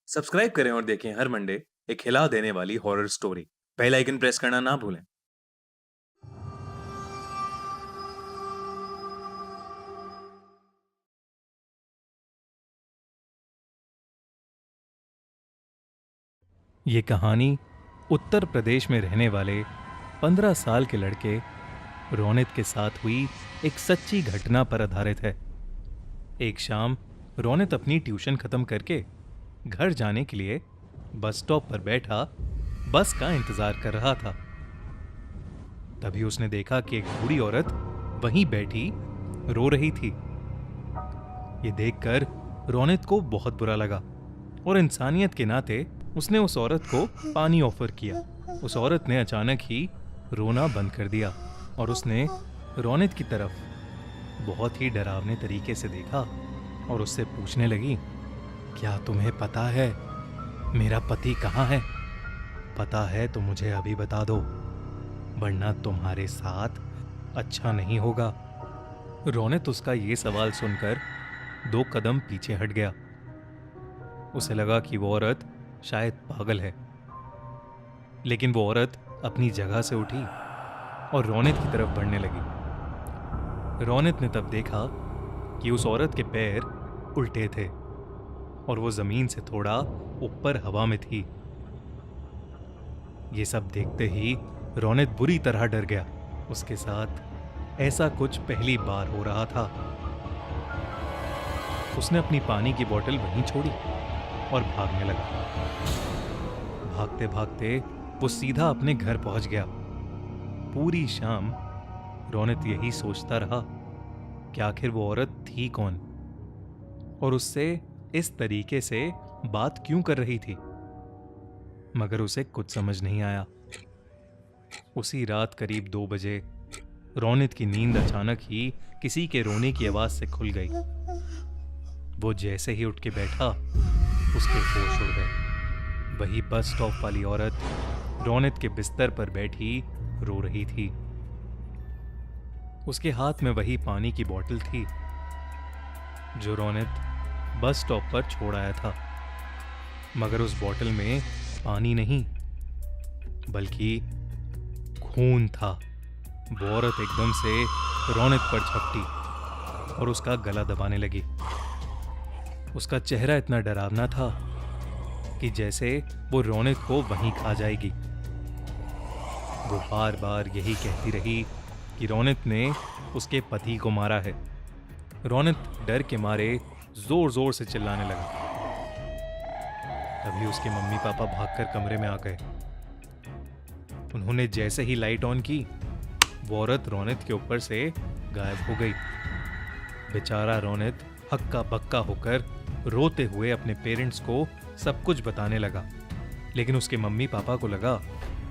Subscribe करें और देखें हर मंडे एक हिला देने वाली horror story. Bell icon press करना ना भूलें। ये कहानी उत्तर प्रदेश में रहने वाले 15 साल के लड़के रोनित के साथ हुई एक सच्ची घटना पर आधारित है। एक शाम रोनित अपनी ट्यूशन खत्म करके घर जाने के लिए बस स्टॉप पर बैठा बस का इंतजार कर रहा था। तभी उसने देखा कि एक बूढ़ी औरत वहीं बैठी रो रही थी। ये देखकर रोनित को बहुत बुरा लगा और इंसानियत के नाते उसने उस औरत को पानी ऑफर किया। उस औरत ने अचानक ही रोना बंद कर दिया और उसने रोनित की तरफ बहुत ही डरावने तरीके से देखा और उससे पूछने लगी, क्या तुम्हें पता है मेरा पति कहाँ है? पता है तो मुझे अभी बता दो, वरना तुम्हारे साथ अच्छा नहीं होगा। रोनित उसका ये सवाल सुनकर 2 कदम पीछे हट गया। उसे लगा कि वो औरत शायद पागल है, लेकिन वो औरत अपनी जगह से उठी और रोनित की तरफ बढ़ने लगी। रोनित ने तब देखा कि उस औरत के पैर उल्टे थे और वो जमीन से थोड़ा ऊपर हवा में थी। ये सब देखते ही रोनित बुरी तरह डर गया। उसके साथ ऐसा कुछ पहली बार हो रहा था। उसने अपनी पानी की बोतल वहीं छोड़ी और भागने लगा। भागते भागते वो सीधा अपने घर पहुंच गया। पूरी शाम रोनित यही सोचता रहा कि आखिर वो औरत थी कौन और उससे इस तरीके से बात क्यों कर रही थी, मगर उसे कुछ समझ नहीं आया। उसी रात करीब 2 बजे रोनित की नींद अचानक ही किसी के रोने की आवाज से खुल गई। वो जैसे ही उठ के बैठा उसके होश उड़ गए। वही बस स्टॉप वाली औरत रोनित के बिस्तर पर बैठी रो रही थी। उसके हाथ में वही पानी की बोतल थी जो रोनित बस स्टॉप पर छोड़ आया था, मगर उस बोतल में पानी नहीं बल्कि खून था। वो औरत एकदम से रोनित पर झपटी और उसका गला दबाने लगी। उसका चेहरा इतना डरावना था कि जैसे वो रोनित को वहीं खा जाएगी। वो बार बार यही कहती रही कि रोनित ने उसके पति को मारा है। रोनित डर के मारे जोर जोर से चिल्लाने लगा। तभी उसके मम्मी पापा भागकर कमरे में आ गए। उन्होंने जैसे ही लाइट ऑन की, वो औरत रोनित के ऊपर से गायब हो गई। बेचारा रोनित हक्का बक्का होकर रोते हुए अपने पेरेंट्स को सब कुछ बताने लगा, लेकिन उसके मम्मी पापा को लगा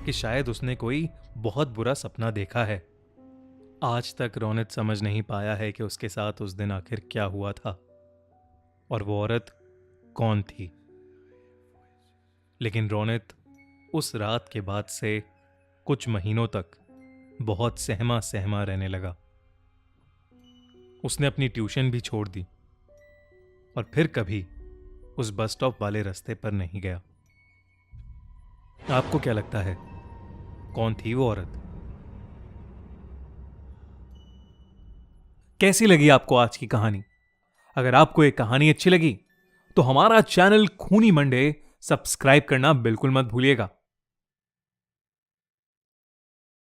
कि शायद उसने कोई बहुत बुरा सपना देखा है। आज तक रोनित समझ नहीं पाया है कि उसके साथ उस दिन आखिर क्या हुआ था और वो औरत कौन थी। लेकिन रोनित उस रात के बाद से कुछ महीनों तक बहुत सहमा सहमा रहने लगा। उसने अपनी ट्यूशन भी छोड़ दी और फिर कभी उस बस स्टॉप वाले रास्ते पर नहीं गया। आपको क्या लगता है, कौन थी वो औरत? कैसी लगी आपको आज की कहानी? अगर आपको एक कहानी अच्छी लगी तो हमारा चैनल खूनी मंडे सब्सक्राइब करना बिल्कुल मत भूलिएगा।